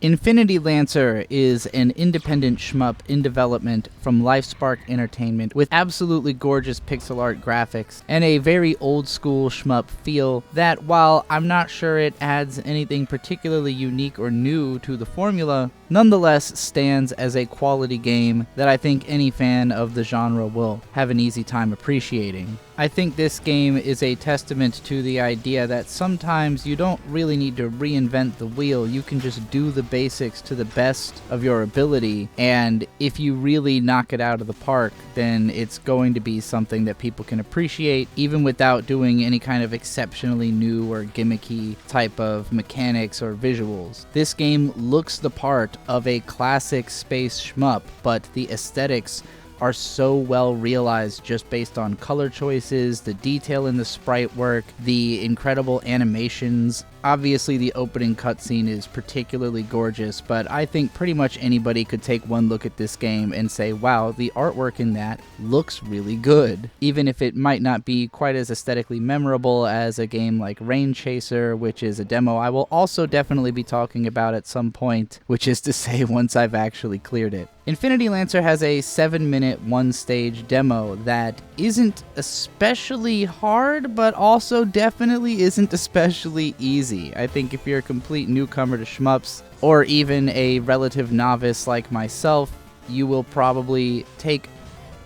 Infinity Lancer is an independent shmup in development from LifeSpark Entertainment with absolutely gorgeous pixel art graphics and a very old school shmup feel that, while I'm not sure it adds anything particularly unique or new to the formula, nonetheless stands as a quality game that I think any fan of the genre will have an easy time appreciating. I think this game is a testament to the idea that sometimes you don't really need to reinvent the wheel, you can just do the basics to the best of your ability, and if you really knock it out of the park, then it's going to be something that people can appreciate, even without doing any kind of exceptionally new or gimmicky type of mechanics or visuals. This game looks the part of a classic space shmup, but the aesthetics are so well realized just based on color choices, the detail in the sprite work, the incredible animations. Obviously, the opening cutscene is particularly gorgeous, but I think pretty much anybody could take one look at this game and say, wow, the artwork in that looks really good. Even if it might not be quite as aesthetically memorable as a game like Rain Chaser, which is a demo I will also definitely be talking about at some point, which is to say once I've actually cleared it. Infinity Lancer has a 7-minute one-stage demo that isn't especially hard, but also definitely isn't especially easy. I think if you're a complete newcomer to shmups, or even a relative novice like myself, you will probably take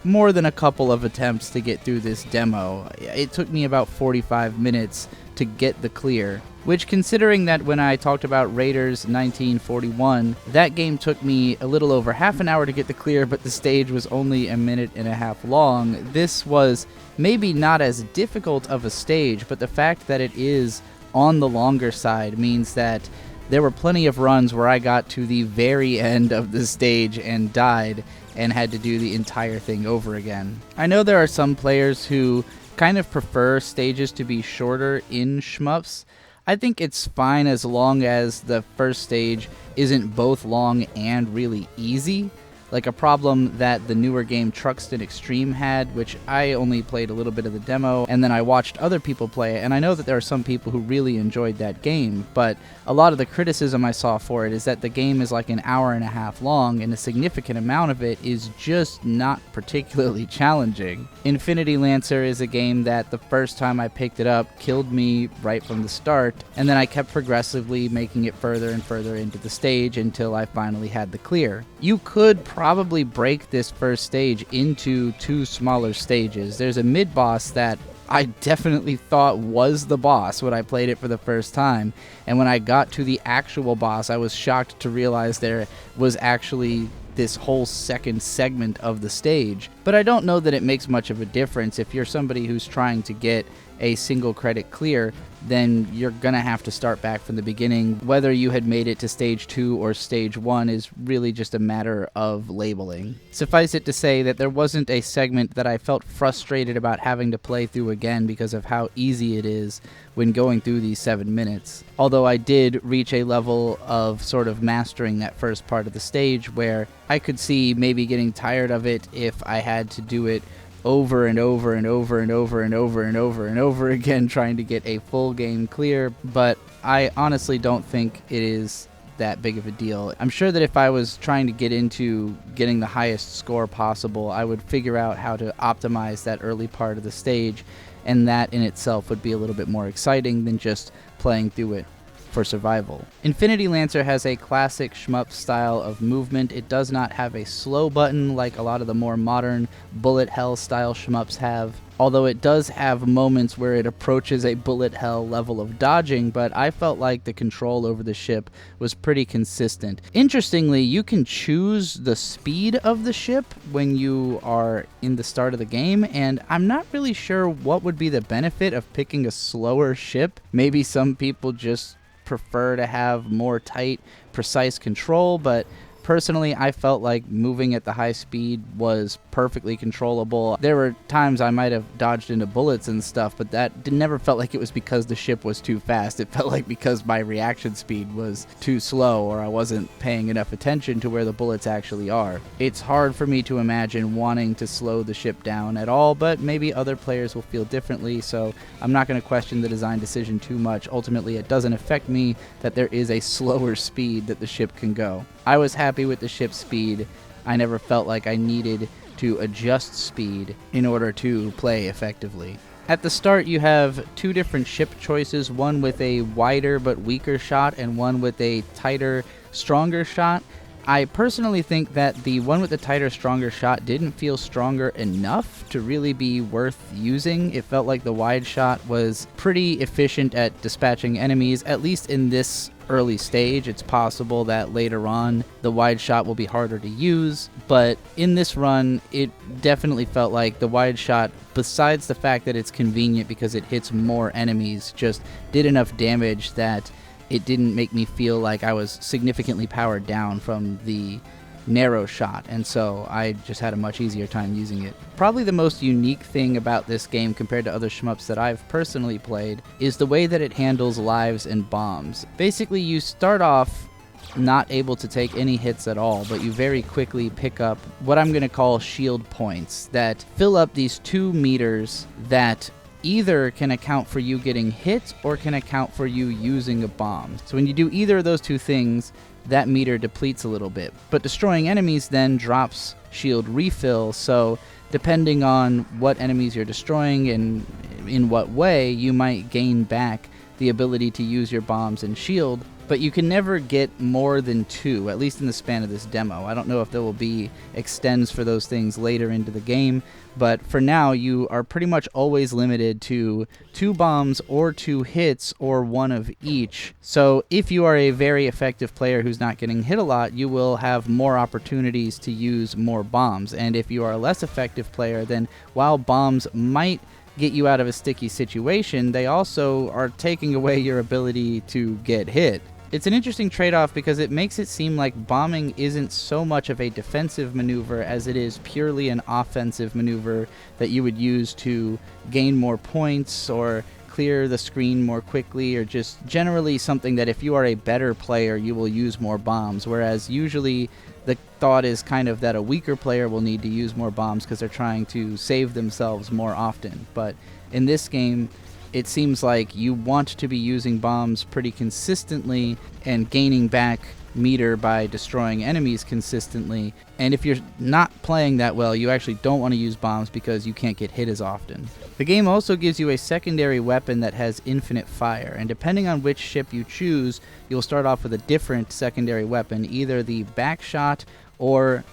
more than a couple of attempts to get through this demo. It took me about 45 minutes to get the clear, which, considering that when I talked about Raiders 1941, that game took me a little over half an hour to get the clear, but the stage was only a minute and a half long. This was maybe not as difficult of a stage, but the fact that it is on the longer side means that there were plenty of runs where I got to the very end of the stage and died and had to do the entire thing over again. I know there are some players who kind of prefer stages to be shorter in shmups. I think it's fine as long as the first stage isn't both long and really easy. Like a problem that the newer game Truxton Extreme had, which I only played a little bit of the demo, and then I watched other people play it, and I know that there are some people who really enjoyed that game, but a lot of the criticism I saw for it is that the game is like an hour and a half long, and a significant amount of it is just not particularly challenging. Infinity Lancer is a game that the first time I picked it up killed me right from the start, and then I kept progressively making it further and further into the stage until I finally had the clear. You could probably break this first stage into two smaller stages. There's a mid-boss that I definitely thought was the boss when I played it for the first time, and when I got to the actual boss, I was shocked to realize there was actually this whole second segment of the stage. But I don't know that it makes much of a difference. If you're somebody who's trying to get a single credit clear, then you're gonna have to start back from the beginning. Whether you had made it to stage 2 or stage 1 is really just a matter of labeling. Suffice it to say that there wasn't a segment that I felt frustrated about having to play through again because of how easy it is when going through these 7 minutes. Although I did reach a level of sort of mastering that first part of the stage where I could see maybe getting tired of it if I had to do it over and over and over and over and over and over and over again trying to get a full game clear, but I honestly don't think it is that big of a deal. I'm sure that if I was trying to get into getting the highest score possible, I would figure out how to optimize that early part of the stage, and that in itself would be a little bit more exciting than just playing through it for survival. Infinity Lancer has a classic shmup style of movement. It does not have a slow button like a lot of the more modern bullet hell style shmups have, although it does have moments where it approaches a bullet hell level of dodging, but I felt like the control over the ship was pretty consistent. Interestingly, you can choose the speed of the ship when you are in the start of the game, and I'm not really sure what would be the benefit of picking a slower ship. Maybe some people just prefer to have more tight, precise control, but Personally, I felt like moving at the high speed was perfectly controllable. There were times I might have dodged into bullets and stuff, but that never felt like it was because the ship was too fast. It felt like because my reaction speed was too slow, or I wasn't paying enough attention to where the bullets actually are. It's hard for me to imagine wanting to slow the ship down at all, but maybe other players will feel differently, so I'm not going to question the design decision too much. Ultimately, it doesn't affect me that there is a slower speed that the ship can go. I was happy with the ship's speed. I never felt like I needed to adjust speed in order to play effectively. At the start, you have two different ship choices, one with a wider but weaker shot and one with a tighter, stronger shot. I personally think that the one with the tighter, stronger shot didn't feel stronger enough to really be worth using. It felt like the wide shot was pretty efficient at dispatching enemies, at least in this early stage. It's possible that later on the wide shot will be harder to use, but in this run, it definitely felt like the wide shot, besides the fact that it's convenient because it hits more enemies, just did enough damage that it didn't make me feel like I was significantly powered down from the narrow shot, and so I just had a much easier time using it. Probably the most unique thing about this game compared to other shmups that I've personally played is the way that it handles lives and bombs. Basically, you start off not able to take any hits at all, but you very quickly pick up what I'm going to call shield points that fill up these 2 meters that either can account for you getting hit or can account for you using a bomb. So when you do either of those two things, that meter depletes a little bit. But destroying enemies then drops shield refill, so depending on what enemies you're destroying and in what way, you might gain back the ability to use your bombs and shield, but you can never get more than 2, at least in the span of this demo. I don't know if there will be extends for those things later into the game, but for now you are pretty much always limited to 2 bombs or 2 hits or 1 of each. So if you are a very effective player who's not getting hit a lot, you will have more opportunities to use more bombs. And if you are a less effective player, then while bombs might get you out of a sticky situation, they also are taking away your ability to get hit. It's an interesting trade-off because it makes it seem like bombing isn't so much of a defensive maneuver as it is purely an offensive maneuver that you would use to gain more points or clear the screen more quickly, or just generally something that if you are a better player, you will use more bombs, whereas usually the thought is kind of that a weaker player will need to use more bombs because they're trying to save themselves more often. But in this game, it seems like you want to be using bombs pretty consistently and gaining back meter by destroying enemies consistently. And if you're not playing that well, you actually don't want to use bombs because you can't get hit as often. The game also gives you a secondary weapon that has infinite fire, and depending on which ship you choose, you'll start off with a different secondary weapon, either the back shot or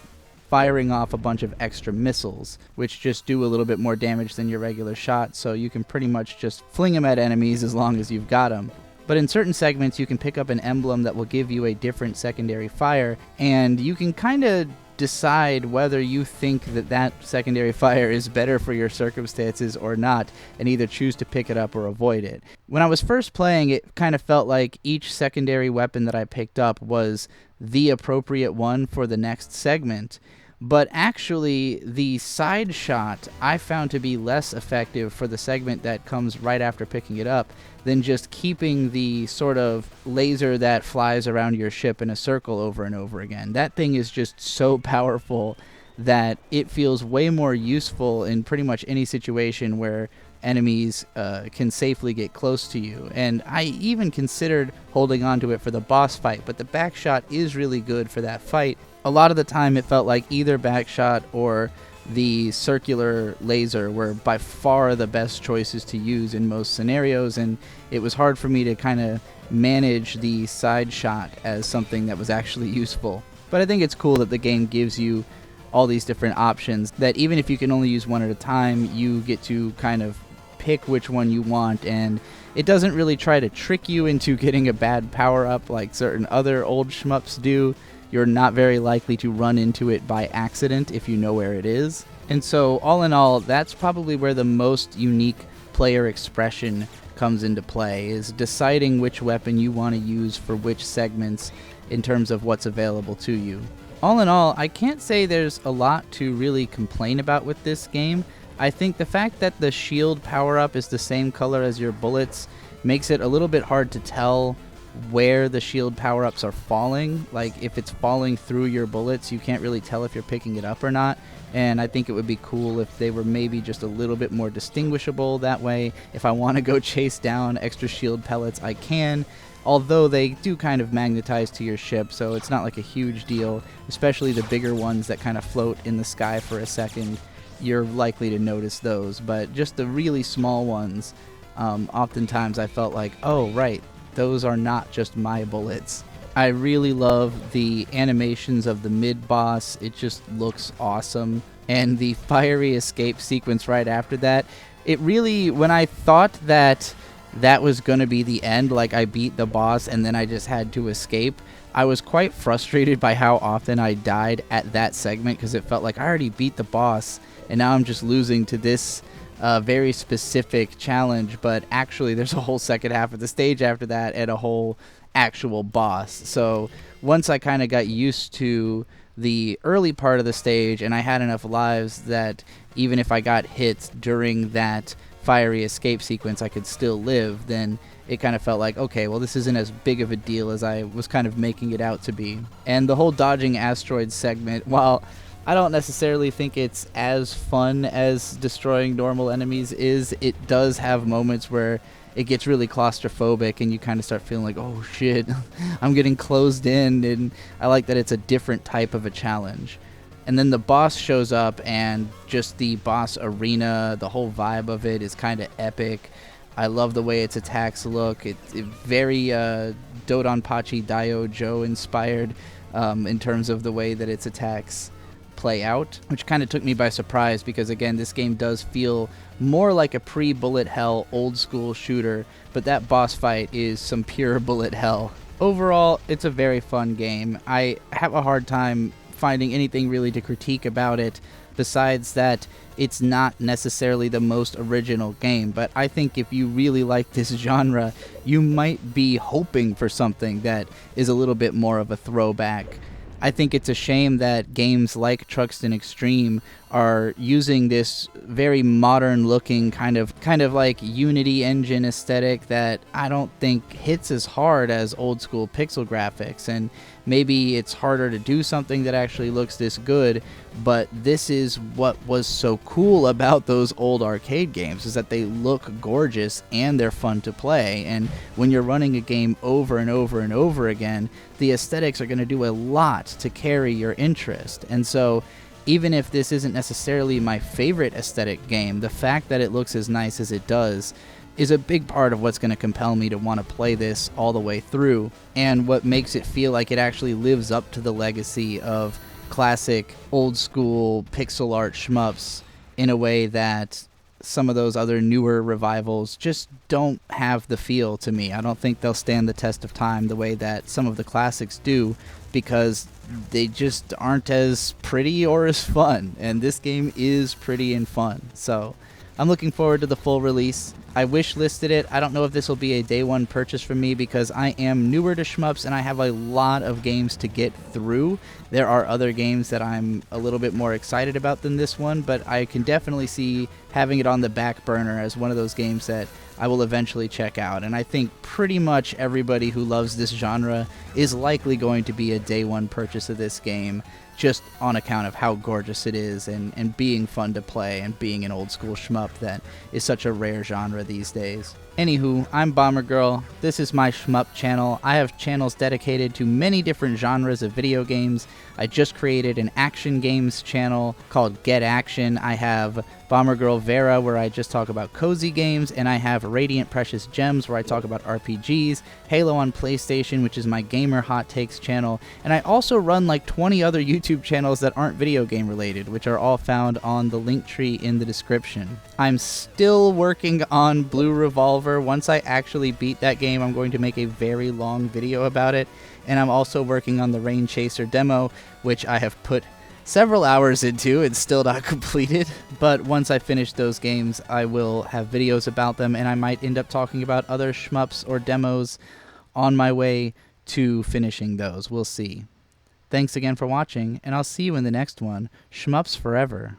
firing off a bunch of extra missiles, which just do a little bit more damage than your regular shot, so you can pretty much just fling them at enemies as long as you've got them. But in certain segments, you can pick up an emblem that will give you a different secondary fire, and you can kind of decide whether you think that that secondary fire is better for your circumstances or not, and either choose to pick it up or avoid it. When I was first playing, it kind of felt like each secondary weapon that I picked up was the appropriate one for the next segment. But actually, the side shot I found to be less effective for the segment that comes right after picking it up than just keeping the sort of laser that flies around your ship in a circle over and over again. That thing is just so powerful that it feels way more useful in pretty much any situation where enemies can safely get close to you. And I even considered holding on to it for the boss fight, but the back shot is really good for that fight. A lot of the time it felt like either back shot or the circular laser were by far the best choices to use in most scenarios, and it was hard for me to kind of manage the side shot as something that was actually useful. But I think it's cool that the game gives you all these different options, that even if you can only use one at a time, you get to kind of pick which one you want, and it doesn't really try to trick you into getting a bad power-up like certain other old shmups do. You're not very likely to run into it by accident if you know where it is. And so, all in all, that's probably where the most unique player expression comes into play, is deciding which weapon you want to use for which segments in terms of what's available to you. All in all, I can't say there's a lot to really complain about with this game. I think the fact that the shield power-up is the same color as your bullets makes it a little bit hard to tell where the shield power-ups are falling. Like, if it's falling through your bullets, you can't really tell if you're picking it up or not. And I think it would be cool if they were maybe just a little bit more distinguishable. That way, if I want to go chase down extra shield pellets, I can. Although they do kind of magnetize to your ship, so it's not like a huge deal. Especially the bigger ones that kind of float in the sky for a second, you're likely to notice those. But just the really small ones, oftentimes I felt like, oh, right, those are not just my bullets. I really love the animations of the mid-boss. It just looks awesome. And the fiery escape sequence right after that, it really, when I thought that was going to be the end, like I beat the boss and then I just had to escape, I was quite frustrated by how often I died at that segment, because it felt like I already beat the boss and now I'm just losing to this very specific challenge. But actually there's a whole second half of the stage after that and a whole actual boss. So once I kind of got used to the early part of the stage and I had enough lives that even if I got hit during that fiery escape sequence I could still live, then it kind of felt like, okay, well, this isn't as big of a deal as I was kind of making it out to be. And the whole dodging asteroids segment, while I don't necessarily think it's as fun as destroying normal enemies is, it does have moments where it gets really claustrophobic and you kind of start feeling like, oh shit, I'm getting closed in. And I like that it's a different type of a challenge. And then the boss shows up, and just the boss arena, the whole vibe of it is kind of epic. I love the way its attacks look. It's very Dodonpachi Daiojo inspired in terms of the way that its attacks play out, which kind of took me by surprise, because again, this game does feel more like a pre-bullet hell old school shooter, but that boss fight is some pure bullet hell. Overall, it's a very fun game. I have a hard time finding anything really to critique about it, besides that it's not necessarily the most original game. But I think if you really like this genre, you might be hoping for something that is a little bit more of a throwback. I think it's a shame that games like Truxton Extreme are using this very modern looking kind of like Unity engine aesthetic that I don't think hits as hard as old school pixel graphics. And maybe it's harder to do something that actually looks this good, but this is what was so cool about those old arcade games, is that they look gorgeous and they're fun to play. And when you're running a game over and over and over again, the aesthetics are going to do a lot to carry your interest. And so even if this isn't necessarily my favorite aesthetic game, the fact that it looks as nice as it does is a big part of what's going to compel me to want to play this all the way through, and what makes it feel like it actually lives up to the legacy of classic old school pixel art shmups in a way that some of those other newer revivals just don't have the feel to me. I don't think they'll stand the test of time the way that some of the classics do, because they just aren't as pretty or as fun, and this game is pretty and fun. So I'm looking forward to the full release. I wish listed it. I don't know if this will be a day one purchase for me, because I am newer to shmups and I have a lot of games to get through. There are other games that I'm a little bit more excited about than this one, but I can definitely see having it on the back burner as one of those games that I will eventually check out. And I think pretty much everybody who loves this genre is likely going to be a day one purchase of this game, just on account of how gorgeous it is and being fun to play and being an old school shmup that is such a rare genre these days. Anywho, I'm Bomber Girl. This is my shmup channel. I have channels dedicated to many different genres of video games. I just created an action games channel called Get Action. I have Bomber Girl Vera, where I just talk about cozy games, and I have Radiant Precious Gems, where I talk about RPGs, Halo on PlayStation, which is my gamer hot takes channel, and I also run like 20 other YouTube channels that aren't video game related, which are all found on the link tree in the description. I'm still working on Blue Revolver. Once I actually beat that game, I'm going to make a very long video about it, and I'm also working on the Rain Chaser demo, which I have put several hours into and still not completed. But once I finish those games, I will have videos about them, and I might end up talking about other shmups or demos on my way to finishing those. We'll see. Thanks again for watching, and I'll see you in the next one. Shmups forever.